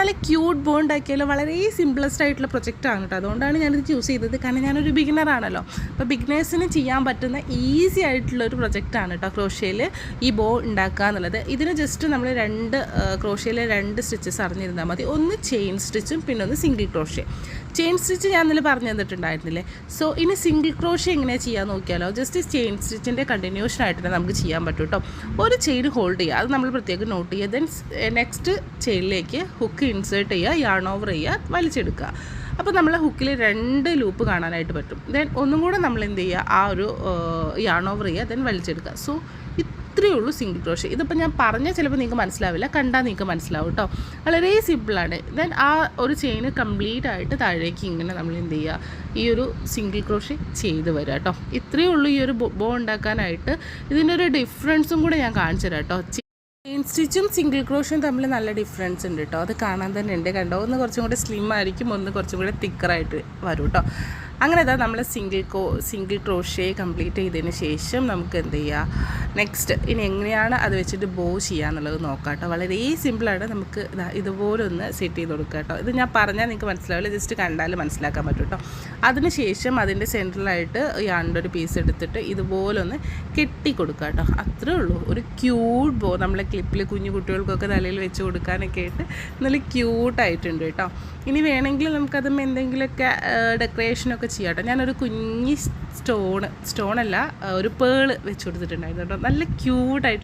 നല്ല ക്യൂട്ട് ബോ ഉണ്ടാക്കിയാലോ വളരെ സിംപ്ലസ്റ്റ് ആയിട്ടുള്ള പ്രൊജക്റ്റാണ് കേട്ടോ. അതുകൊണ്ടാണ് ഞാനിത് ചൂസ് ചെയ്തത്. കാരണം ഞാനൊരു ബിഗിനറാണല്ലോ. അപ്പോൾ ബിഗിനേഴ്സിന് ചെയ്യാൻ പറ്റുന്ന ഈസി ആയിട്ടുള്ളൊരു പ്രൊജക്റ്റാണ് കേട്ടോ ക്രോഷ്യയിൽ ഈ ബോ ഉണ്ടാക്കുക എന്നുള്ളത്. ഇതിന് ജസ്റ്റ് നമ്മൾ ക്രോഷ്യയിലെ 2 സ്റ്റിച്ചസ് അറിഞ്ഞിരുന്നാൽ മതി. ഒന്ന് ചെയിൻ സ്റ്റിച്ചും പിന്നെ ഒന്ന് സിംഗിൾ ക്രോഷ്യ. ചെയിൻ സ്റ്റിച്ച് ഞാൻ ഇന്നലെ പറഞ്ഞു തന്നിട്ടുണ്ടായിരുന്നില്ലേ. സോ ഇനി സിംഗിൾ ക്രോഷ്യ എങ്ങനെയാണ് ചെയ്യാൻ നോക്കിയാലോ. ജസ്റ്റ് ചെയിൻ സ്റ്റിച്ചിൻ്റെ കണ്ടിന്യൂഷൻ ആയിട്ട് തന്നെ നമുക്ക് ചെയ്യാൻ പറ്റും കേട്ടോ. ഒരു ചെയിൻ ഹോൾഡ് ചെയ്യുക, അത് നമ്മൾ പ്രത്യേകം നോട്ട് ചെയ്യുക. ദെൻ നെക്സ്റ്റ് ചെയിനിലേക്ക് ഹുക്ക് ഇൻസേർട്ട് ചെയ്യുക, യാൺ ഓവർ ചെയ്യുക, വലിച്ചെടുക്കുക. അപ്പോൾ നമ്മൾ ഹുക്കിൽ 2 ലൂപ്പ് കാണാനായിട്ട് പറ്റും. ദെൻ ഒന്നും കൂടെ നമ്മൾ എന്ത് ചെയ്യുക, ആ ഒരു യാൺ ഓവർ ചെയ്യുക, ദെൻ വലിച്ചെടുക്കുക. സോ ഇത്രയേ ഉള്ളൂ സിംഗിൾ ക്രോഷ്യ. ഇതിപ്പോൾ ഞാൻ പറഞ്ഞാൽ ചിലപ്പോൾ നിങ്ങൾക്ക് മനസ്സിലാവില്ല, കണ്ടാൽ നിങ്ങൾക്ക് മനസ്സിലാവും കേട്ടോ. വളരെ സിമ്പിളാണ്. ദെൻ ആ ഒരു ചെയിൻ കംപ്ലീറ്റ് ആയിട്ട് താഴേക്ക് ഇങ്ങനെ നമ്മൾ എന്ത് ചെയ്യുക, ഈ ഒരു സിംഗിൾ ക്രോഷ്യ ചെയ്ത് വരിക കേട്ടോ. ഇത്രയേ ഉള്ളൂ ഈ ഒരു ബോ ഉണ്ടാക്കാനായിട്ട്. ഇതിൻ്റെ ഒരു ഡിഫറൻസും കൂടെ ഞാൻ കാണിച്ചു തരാം കേട്ടോ. ചെയിൻ സ്റ്റിച്ചും സിംഗിൾ ക്രോഷ്യം തമ്മിൽ നല്ല ഡിഫറൻസ് ഉണ്ട് കേട്ടോ. അത് കാണാൻ തന്നെ ഉണ്ട്. കണ്ടോ, ഒന്ന് കുറച്ചും കൂടെ സ്ലിം ആയിരിക്കും, ഒന്ന് കുറച്ചും കൂടെ തിക്കറായിട്ട് വരും കേട്ടോ. അങ്ങനെ ഇതാ നമ്മൾ സിംഗിൾ ക്രോഷ്യ കംപ്ലീറ്റ് ചെയ്തതിന് ശേഷം നമുക്ക് എന്ത് ചെയ്യുക, നെക്സ്റ്റ് ഇനി എങ്ങനെയാണ് അത് വെച്ചിട്ട് ബോ ചെയ്യുക എന്നുള്ളത് നോക്കാം കേട്ടോ. വളരെ സിമ്പിളാണ്. നമുക്ക് ഇതുപോലെ ഒന്ന് സെറ്റ് ചെയ്ത് കൊടുക്കുക കേട്ടോ. ഇത് ഞാൻ പറഞ്ഞാൽ നിങ്ങൾക്ക് മനസ്സിലാവില്ല, ജസ്റ്റ് കണ്ടാൽ മനസ്സിലാക്കാൻ പറ്റും കേട്ടോ. അതിനുശേഷം അതിൻ്റെ സെൻട്രലായിട്ട് യാണിൻ്റെ ഒരു പീസ് എടുത്തിട്ട് ഇതുപോലെ ഒന്ന് കെട്ടി കൊടുക്കുക കേട്ടോ. അത്രേ ഉള്ളൂ. ഒരു ക്യൂട്ട് ബോ നമ്മളെ ക്ലിപ്പിൽ കുഞ്ഞു കുട്ടികൾക്കൊക്കെ തലയിൽ വെച്ച് കൊടുക്കാനൊക്കെ ആയിട്ട് നല്ല ക്യൂട്ടായിട്ടുണ്ട് കേട്ടോ. ഇനി വേണമെങ്കിൽ നമുക്കതും എന്തെങ്കിലുമൊക്കെ ഡെക്കറേഷനൊക്കെ ചെയ്യാം കേട്ടോ. ഞാനൊരു കുഞ്ഞി സ്റ്റോണല്ല ഒരു പേള് വെച്ച് കൊടുത്തിട്ടുണ്ടായിരുന്നു കേട്ടോ. നല്ല ക്യൂട്ടായിട്ട്